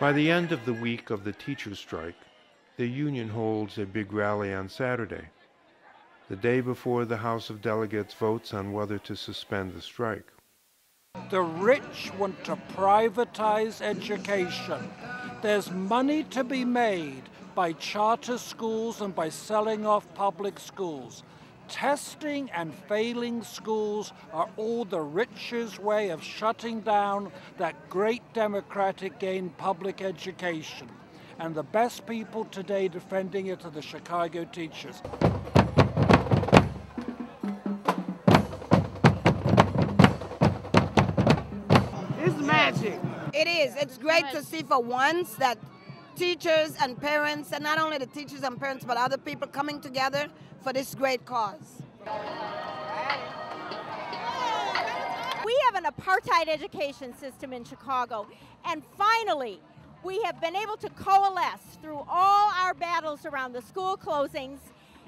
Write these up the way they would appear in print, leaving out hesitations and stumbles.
By the end of the week of the teachers' strike, the union holds a big rally on Saturday, the day before the House of Delegates votes on whether to suspend the strike. The rich want to privatize education. There's money to be made by charter schools and by selling off public schools. Testing and failing schools are all the rich's way of shutting down that great democratic gain, public education. And the best people today defending it are the Chicago teachers. It's magic. It is. It's great to see for once that teachers and parents, and not only the teachers and parents, but other people coming together for this great cause. We have an apartheid education system in Chicago, and finally, we have been able to coalesce through all our battles around the school closings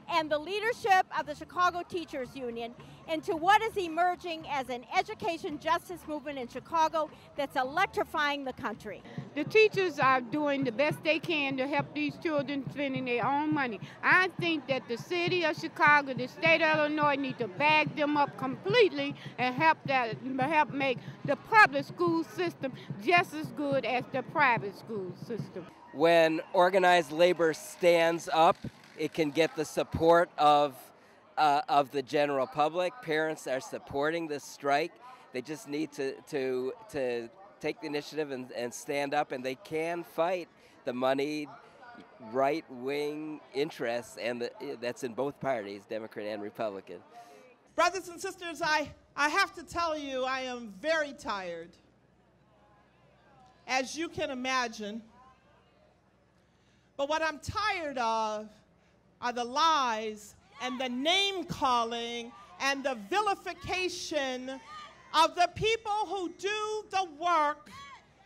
and the leadership of the Chicago Teachers Union into what is emerging as an education justice movement in Chicago that's electrifying the country. The teachers are doing the best they can to help these children spending their own money. I think that the city of Chicago, the state of Illinois need to back them up completely and help make the public school system just as good as the private school system. When organized labor stands up, it can get the support of the general public. Parents are supporting this strike. They just need to take the initiative and stand up, and they can fight the moneyed right-wing interests, and that's in both parties, Democrat and Republican. Brothers and sisters, I have to tell you, I am very tired. As you can imagine. But what I'm tired of are the lies and the name-calling and the vilification of the people who do the work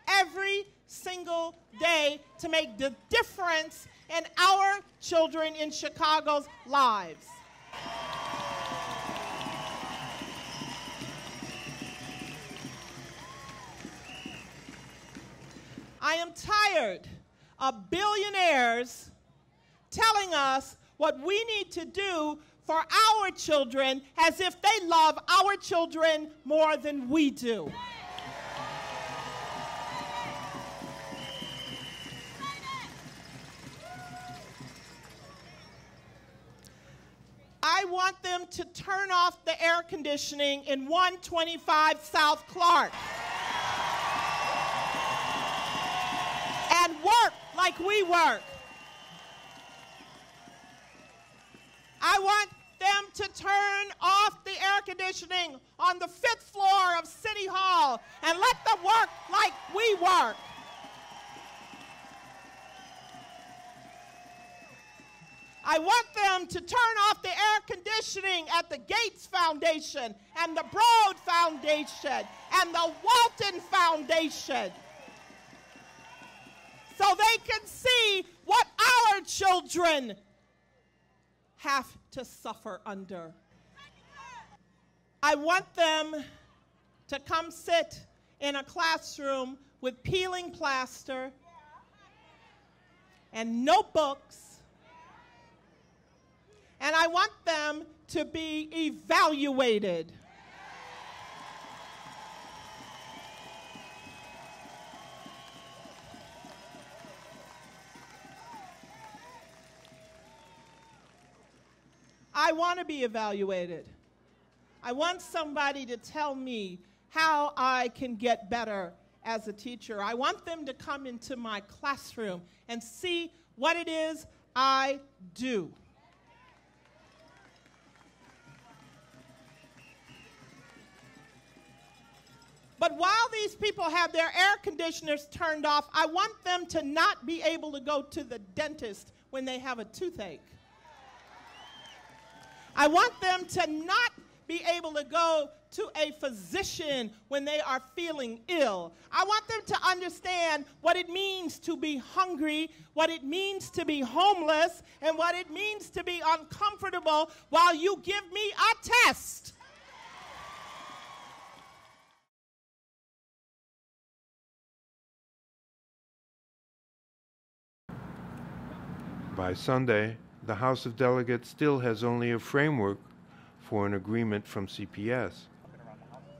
every single day to make the difference in our children in Chicago's lives. I am tired of billionaires telling us what we need to do for our children as if they love our children more than we do. I want them to turn off the air conditioning in 125 South Clark and work like we work. I want them to turn off the air conditioning on the 5th floor of City Hall and let them work like we work. I want them to turn off the air conditioning at the Gates Foundation and the Broad Foundation and the Walton Foundation so they can see what our children have to suffer under. I want them to come sit in a classroom with peeling plaster and notebooks, and I want them to be evaluated. I want to be evaluated. I want somebody to tell me how I can get better as a teacher. I want them to come into my classroom and see what it is I do. But while these people have their air conditioners turned off, I want them to not be able to go to the dentist when they have a toothache. I want them to not be able to go to a physician when they are feeling ill. I want them to understand what it means to be hungry, what it means to be homeless, and what it means to be uncomfortable while you give me a test. By Sunday, the House of Delegates still has only a framework for an agreement from CPS.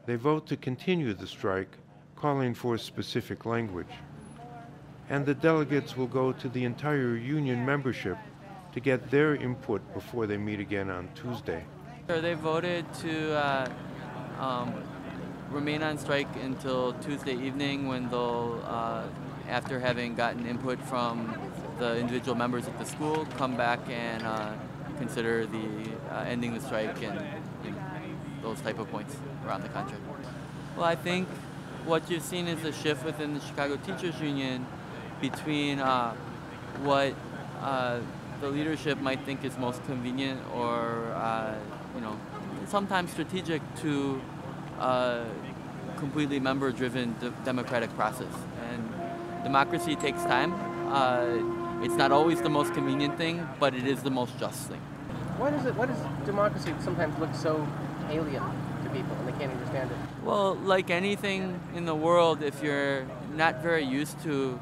They vote to continue the strike, calling for specific language. And the delegates will go to the entire union membership to get their input before they meet again on Tuesday. They voted to remain on strike until Tuesday evening, when they'll, after having gotten input from the individual members of the school, come back and consider the ending the strike and those type of points around the country. Well, I think what you've seen is a shift within the Chicago Teachers Union between what the leadership might think is most convenient or sometimes strategic to completely member-driven democratic process. And democracy takes time. It's not always the most convenient thing, but it is the most just thing. Why does democracy sometimes look so alien to people and they can't understand it? Well, like anything in the world, if you're not very used to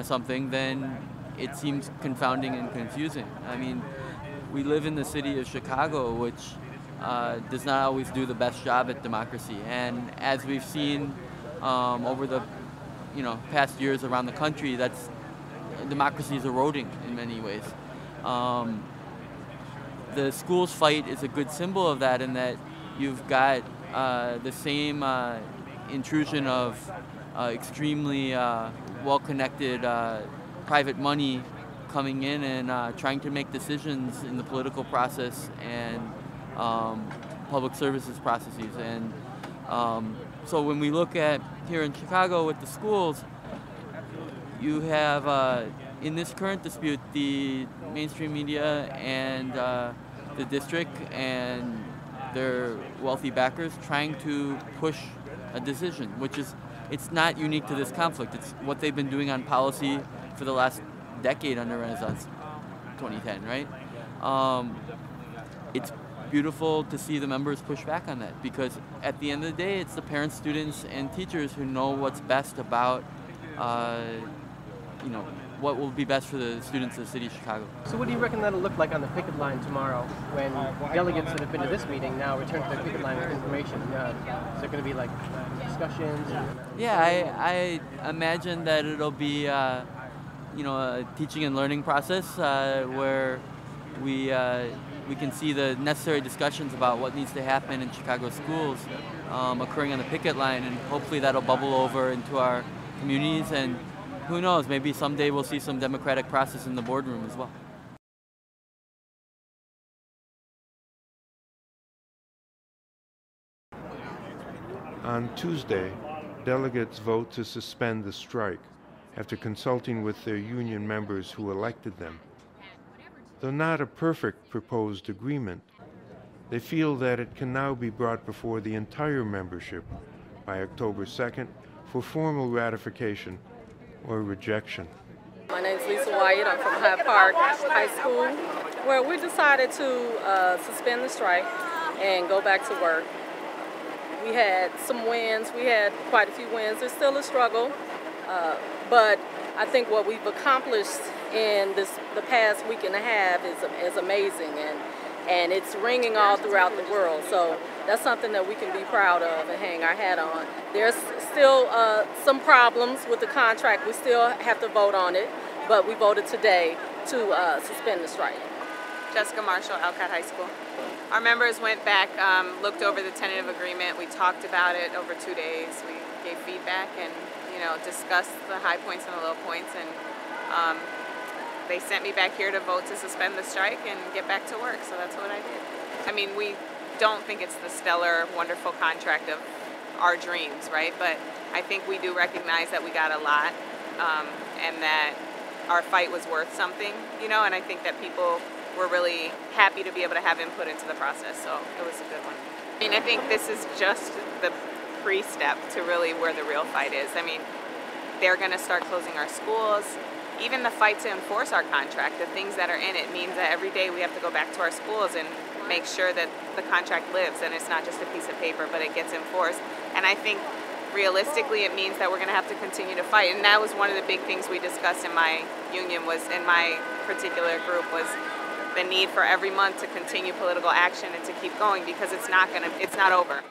something, then it seems confounding and confusing. I mean, we live in the city of Chicago, which does not always do the best job at democracy. And as we've seen over the past years around the country, democracy is eroding in many ways. The schools fight is a good symbol of that, in that you've got the same intrusion of extremely well-connected private money coming in and trying to make decisions in the political process and public services processes. And so when we look at here in Chicago with the schools, you have in this current dispute the mainstream media and the district and their wealthy backers trying to push a decision, which is, it's not unique to this conflict. It's what they've been doing on policy for the last decade under Renaissance 2010, right? It's beautiful to see the members push back on that, because at the end of the day, it's the parents, students, and teachers who know what's best about what will be best for the students of the city of Chicago. So what do you reckon that'll look like on the picket line tomorrow, when delegates that have been to this meeting now return to their picket line with information? Is there going to be like discussions? Yeah, I imagine that it'll be a teaching and learning process where we can see the necessary discussions about what needs to happen in Chicago schools occurring on the picket line, and hopefully that'll bubble over into our communities, and who knows, maybe someday we'll see some democratic process in the boardroom as well. On Tuesday, delegates vote to suspend the strike after consulting with their union members who elected them. Though not a perfect proposed agreement, they feel that it can now be brought before the entire membership by October 2nd for formal ratification or rejection. My name is Lisa Wyatt. I'm from Hyde Park High School, where we decided to suspend the strike and go back to work. We had some wins. We had quite a few wins. There's still a struggle, but I think what we've accomplished in the past week and a half is amazing, and it's ringing all throughout the world. So that's something that we can be proud of and hang our hat on. There's still some problems with the contract. We still have to vote on it, but we voted today to suspend the strike. Jessica Marshall, Elkhart High School. Our members went back, looked over the tentative agreement. We talked about it over 2 days. We gave feedback and discussed the high points and the low points, and they sent me back here to vote to suspend the strike and get back to work, so that's what I did. I mean, we don't think it's the stellar, wonderful contract of our dreams, right? But I think we do recognize that we got a lot, and that our fight was worth something, and I think that people were really happy to be able to have input into the process, so it was a good one. I mean, I think this is just the pre-step to really where the real fight is. I mean, they're going to start closing our schools. Even the fight to enforce our contract, the things that are in it, means that every day we have to go back to our schools and make sure that the contract lives and it's not just a piece of paper, but it gets enforced. And I think realistically it means that we're going to have to continue to fight. And that was one of the big things we discussed in my union, was in my particular group, was the need for every month to continue political action and to keep going, because it's not over.